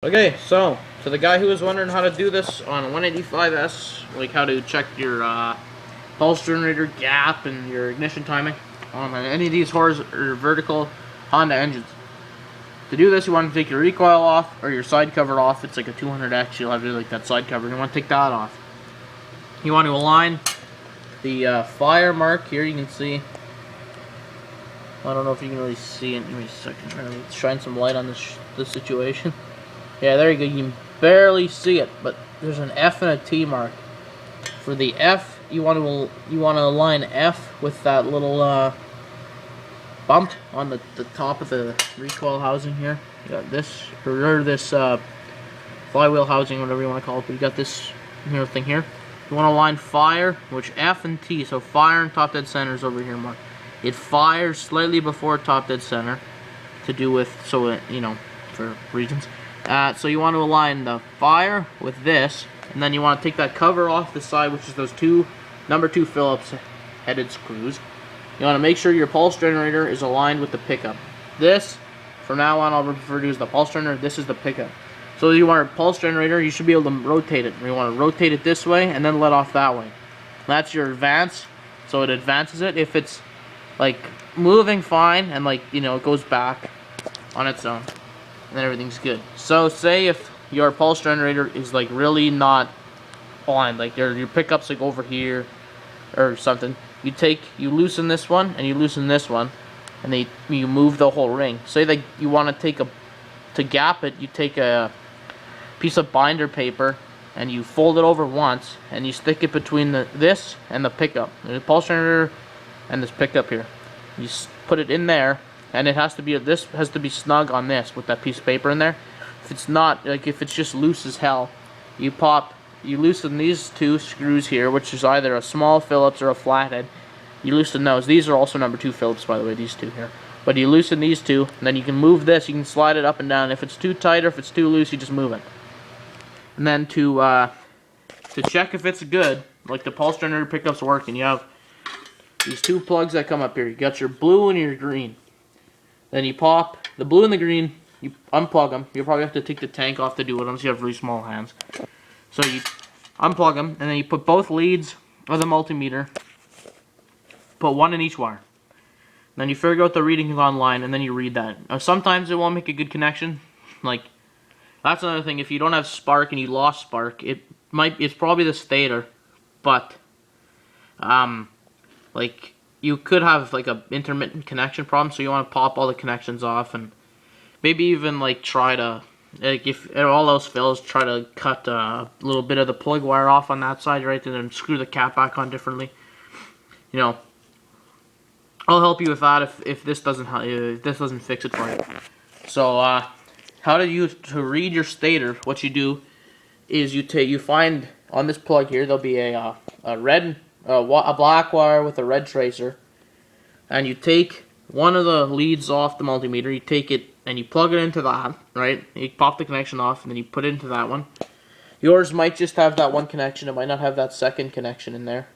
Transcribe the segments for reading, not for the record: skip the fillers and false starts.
Okay, so to the guy who was wondering how to do this on 185S, like how to check your pulse generator gap and your ignition timing on any of these horizontal or vertical Honda engines. To do this, you want to take your recoil off or your side cover off. It's like a 200X. You'll have to like that side cover. You want to take that off. You want to align the fire mark here. You can see. I don't know if you can really see it. Give me a second. Trying to shine some light on this situation. Yeah, there you go. You can barely see it, but there's an F and a T mark. For the F, you want to align F with that little bump on the top of the recoil housing here. You got this, or this flywheel housing, whatever you want to call it. But you got this thing here. You want to align fire, which F and T. So fire and top dead center is over here marked. It fires slightly before top dead center to do with for reasons. So you want to align the fire with this, and then you want to take that cover off the side, which is those number 2 Phillips headed screws. You want to make sure your pulse generator is aligned with the pickup. This, from now on, I'll refer to as the pulse generator. This is the pickup. So you want a pulse generator, you should be able to rotate it. You want to rotate it this way and then let off that way. That's your advance, so it advances it. If it's like moving fine and it goes back on its own, and then everything's good. So say if your pulse generator is like really not aligned, like your pickup's like over here or something, you loosen this one and you loosen this one, and then you move the whole ring. Say that you want to gap it, you take a piece of binder paper and you fold it over once and you stick it between this and the pickup, the pulse generator and this pickup here. You put it in there. And this has to be snug on this with that piece of paper in there. If it's not, if it's just loose as hell, you loosen these 2 screws here, which is either a small Phillips or a flathead. You loosen those. These are also number 2 Phillips, by the way, these 2 here. But you loosen these 2, and then you can move this. You can slide it up and down. If it's too tight or if it's too loose, you just move it. And then to check if it's good, like the pulse generator pickup's working, you have these 2 plugs that come up here. You got your blue and your green. Then you pop the blue and the green, you unplug them. You'll probably have to take the tank off to do it unless you have really small hands. So you unplug them, and then you put both leads of the multimeter, put one in each wire. Then you figure out the readings online, and then you read that. Sometimes it won't make a good connection. That's another thing. If you don't have spark and you lost spark, it's probably the stator, but you could have a intermittent connection problem, so you want to pop all the connections off, and maybe even try to, if all else fails, try to cut a little bit of the plug wire off on that side, right, and then screw the cap back on differently. I'll help you with that if this doesn't fix it for you. So how to read your stator? What you do is you find on this plug here there'll be a black wire with a red tracer, and you take one of the leads off the multimeter, you take it and you plug it into that, right? You pop the connection off and then you put it into that one. Yours might just have that one connection, it might not have that second connection in there,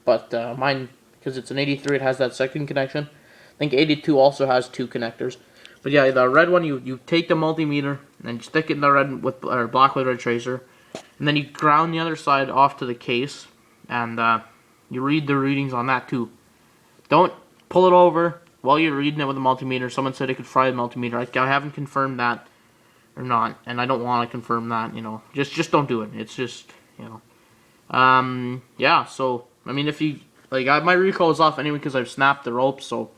but mine, because it's an 83, it has that second connection. I think 82 also has 2 connectors. But yeah, the red one, you take the multimeter and you stick it in the black with red tracer, and then you ground the other side off to the case, and you read the readings on that too. Don't pull it over while you're reading it with a multimeter. Someone said it could fry the multimeter. I haven't confirmed that or not, and I don't want to confirm that. Just don't do it. It's just yeah. So I mean, if you my recoil is off anyway because I've snapped the rope, so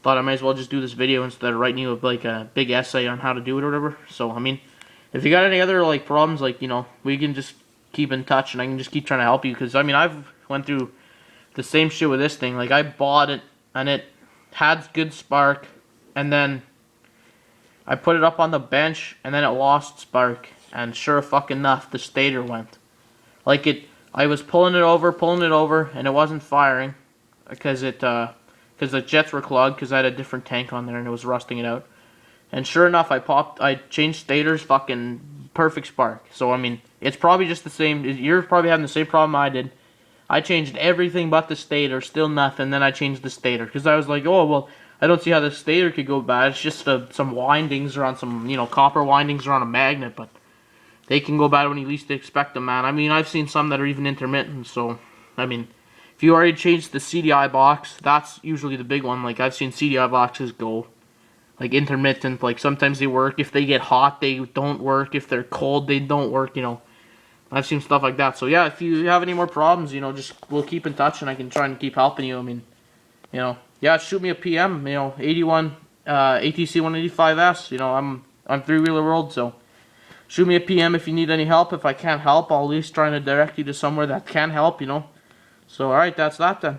thought I might as well just do this video instead of writing you a big essay on how to do it or whatever. So I mean, if you got any other problems, we can just keep in touch, and I can just keep trying to help you, because I mean I've went through the same shit with this thing. I bought it and it had good spark, and then I put it up on the bench and then it lost spark, and sure fucking enough the stator went. I was pulling it over and it wasn't firing because the jets were clogged because I had a different tank on there and it was rusting it out. And sure enough, I changed stators, fucking perfect spark. So I mean, it's probably just the same. You're probably having the same problem I did. I changed everything but the stator, still nothing. Then I changed the stator because I was like, oh well, I don't see how the stator could go bad. It's just some windings around some, copper windings around a magnet. But they can go bad when you least expect them, man. I mean, I've seen some that are even intermittent, so, I mean, if you already changed the CDI box, that's usually the big one. Like, I've seen CDI boxes go, like, intermittent. Like, sometimes they work. If they get hot, they don't work. If they're cold, they don't work, you know. I've seen stuff like that. So, yeah, if you have any more problems, you know, just, we'll keep in touch, and I can try and keep helping you. I mean, you know, yeah, shoot me a PM, you know, 81, ATC 185S, you know, I'm Three Wheeler World, so shoot me a PM if you need any help. If I can't help, I'll at least try to direct you to somewhere that can help, you know. So, alright, that's that then.